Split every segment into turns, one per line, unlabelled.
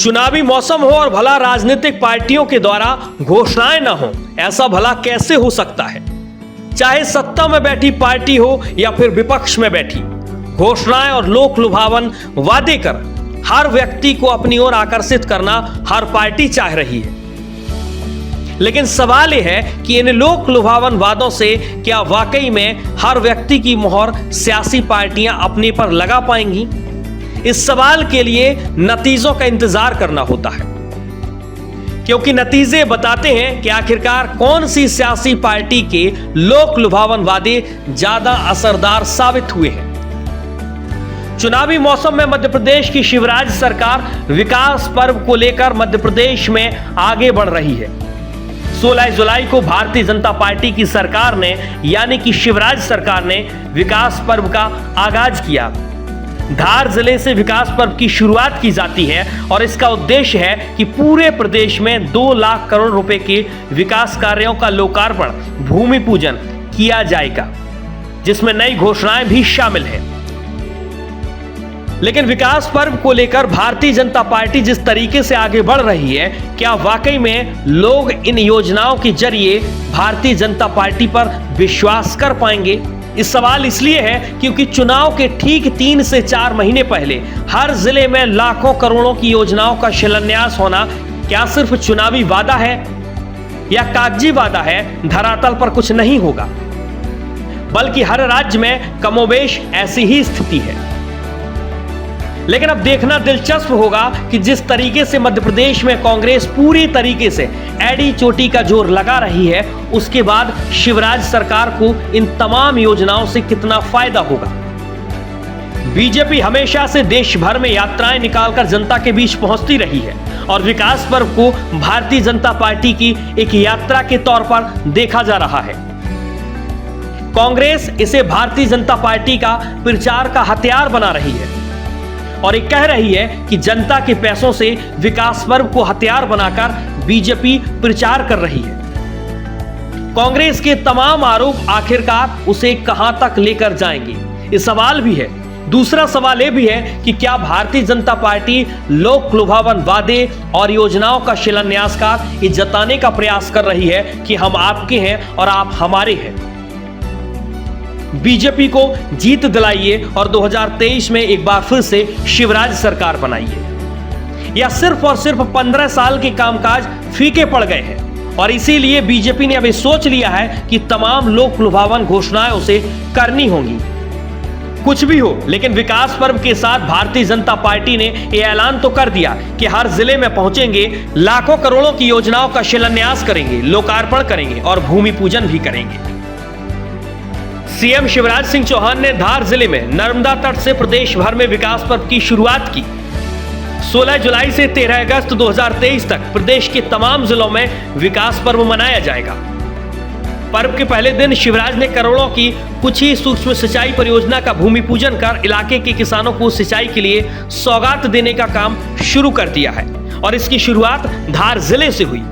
चुनावी मौसम हो और भला राजनीतिक पार्टियों के द्वारा घोषणाएं ना हो, ऐसा भला कैसे हो सकता है? चाहे सत्ता में बैठी पार्टी हो या फिर विपक्ष में बैठी, घोषणाएं और लोक लुभावन वादे कर हर व्यक्ति को अपनी ओर आकर्षित करना हर पार्टी चाह रही है। लेकिन सवाल यह है कि इन लोक लुभावन वादों से क्या वाकई में हर व्यक्ति की मोहर सियासी पार्टियां अपने पर लगा पाएंगी? इस सवाल के लिए नतीजों का इंतजार करना होता है, क्योंकि नतीजे बताते हैं कि आखिरकार कौन सी सियासी पार्टी के लोक लुभावन वादे ज्यादा असरदार साबित हुए हैं। चुनावी मौसम में मध्य प्रदेश की शिवराज सरकार विकास पर्व को लेकर मध्य प्रदेश में आगे बढ़ रही है। 16 जुलाई को भारतीय जनता पार्टी की सरकार ने यानी कि शिवराज सरकार ने विकास पर्व का आगाज किया। धार जिले से विकास पर्व की शुरुआत की जाती है और इसका उद्देश्य है कि पूरे प्रदेश में 2 लाख करोड़ रुपए के विकास कार्यों का लोकार्पण, भूमि पूजन किया जाएगा, जिसमें नई घोषणाएं भी शामिल हैं। लेकिन विकास पर्व को लेकर भारतीय जनता पार्टी जिस तरीके से आगे बढ़ रही है, क्या वाकई में लोग इन योजनाओं के जरिए भारतीय जनता पार्टी पर विश्वास कर पाएंगे? इस सवाल इसलिए है क्योंकि चुनाव के ठीक 3 से 4 महीने पहले हर जिले में लाखों करोड़ों की योजनाओं का शिलान्यास होना क्या सिर्फ चुनावी वादा है या कागजी वादा है? धरातल पर कुछ नहीं होगा, बल्कि हर राज्य में कमोबेश ऐसी ही स्थिति है। लेकिन अब देखना दिलचस्प होगा कि जिस तरीके से मध्य प्रदेश में कांग्रेस पूरी तरीके से एड़ी चोटी का जोर लगा रही है, उसके बाद शिवराज सरकार को इन तमाम योजनाओं से कितना फायदा होगा। बीजेपी हमेशा से देश भर में यात्राएं निकालकर जनता के बीच पहुंचती रही है और विकास पर्व को भारतीय जनता पार्टी की एक यात्रा के तौर पर देखा जा रहा है। कांग्रेस इसे भारतीय जनता पार्टी का प्रचार का हथियार बना रही है और ये कह रही है कि जनता के पैसों से विकास पर्व को हथियार बनाकर बीजेपी प्रचार कर रही है। कांग्रेस के तमाम आरोप आखिरकार उसे कहां तक लेकर जाएंगे, ये सवाल भी है। दूसरा सवाल यह भी है कि क्या भारतीय जनता पार्टी लोक लुभावन वादे और योजनाओं का शिलान्यास कर ये जताने का प्रयास कर रही है कि हम आपके हैं और आप हमारे हैं। बीजेपी को जीत दिलाइए और 2023 में एक बार फिर से शिवराज सरकार बनाइए, या सिर्फ और सिर्फ 15 साल के कामकाज फीके पड़ गए हैं और इसीलिए बीजेपी ने अब सोच लिया है कि तमाम लोक लुभावन घोषणाएं उसे करनी होंगी। कुछ भी हो, लेकिन विकास पर्व के साथ भारतीय जनता पार्टी ने यह ऐलान तो कर दिया कि हर जिले में पहुंचेंगे, लाखों करोड़ों की योजनाओं का शिलान्यास करेंगे, लोकार्पण करेंगे और भूमि पूजन भी करेंगे। सीएम शिवराज सिंह चौहान ने धार जिले में नर्मदा तट से प्रदेश भर में विकास पर्व की शुरुआत की। 16 जुलाई से 13 अगस्त 2023 तक प्रदेश के तमाम जिलों में विकास पर्व मनाया जाएगा। पर्व के पहले दिन शिवराज ने करोड़ों की कुछ ही सूक्ष्म सिंचाई परियोजना का भूमि पूजन कर इलाके के किसानों को सिंचाई के लिए सौगात देने का काम शुरू कर दिया है और इसकी शुरुआत धार जिले से हुई।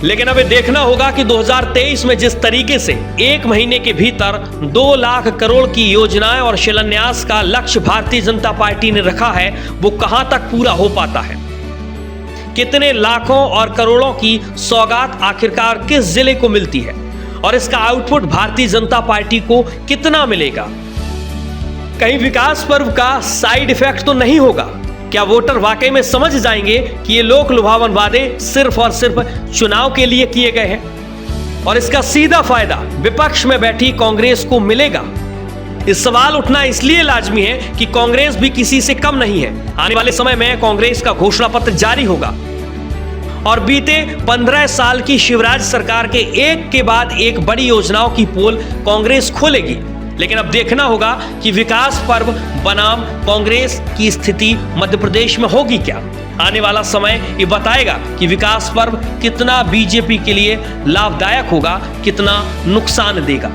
लेकिन अब देखना होगा कि 2023 में जिस तरीके से 1 महीने के भीतर 2 लाख करोड़ की योजनाएं और शिलान्यास का लक्ष्य भारतीय जनता पार्टी ने रखा है, वो कहां तक पूरा हो पाता है। कितने लाखों और करोड़ों की सौगात आखिरकार किस जिले को मिलती है और इसका आउटपुट भारतीय जनता पार्टी को कितना मिलेगा? कहीं विकास पर्व का साइड इफेक्ट तो नहीं होगा? क्या वोटर वाकई में समझ जाएंगे कि ये लोक लुभावन वादे सिर्फ और सिर्फ चुनाव के लिए किए गए हैं और इसका सीधा फायदा विपक्ष में बैठी कांग्रेस को मिलेगा? इस सवाल उठना इसलिए लाजमी है कि कांग्रेस भी किसी से कम नहीं है। आने वाले समय में कांग्रेस का घोषणा पत्र जारी होगा और बीते 15 साल की शिवराज सरकार के एक के बाद एक बड़ी योजनाओं की पोल कांग्रेस खोलेगी। लेकिन अब देखना होगा कि विकास पर्व बनाम कांग्रेस की स्थिति मध्य प्रदेश में होगी क्या। आने वाला समय ये बताएगा कि विकास पर्व कितना बीजेपी के लिए लाभदायक होगा, कितना नुकसान देगा।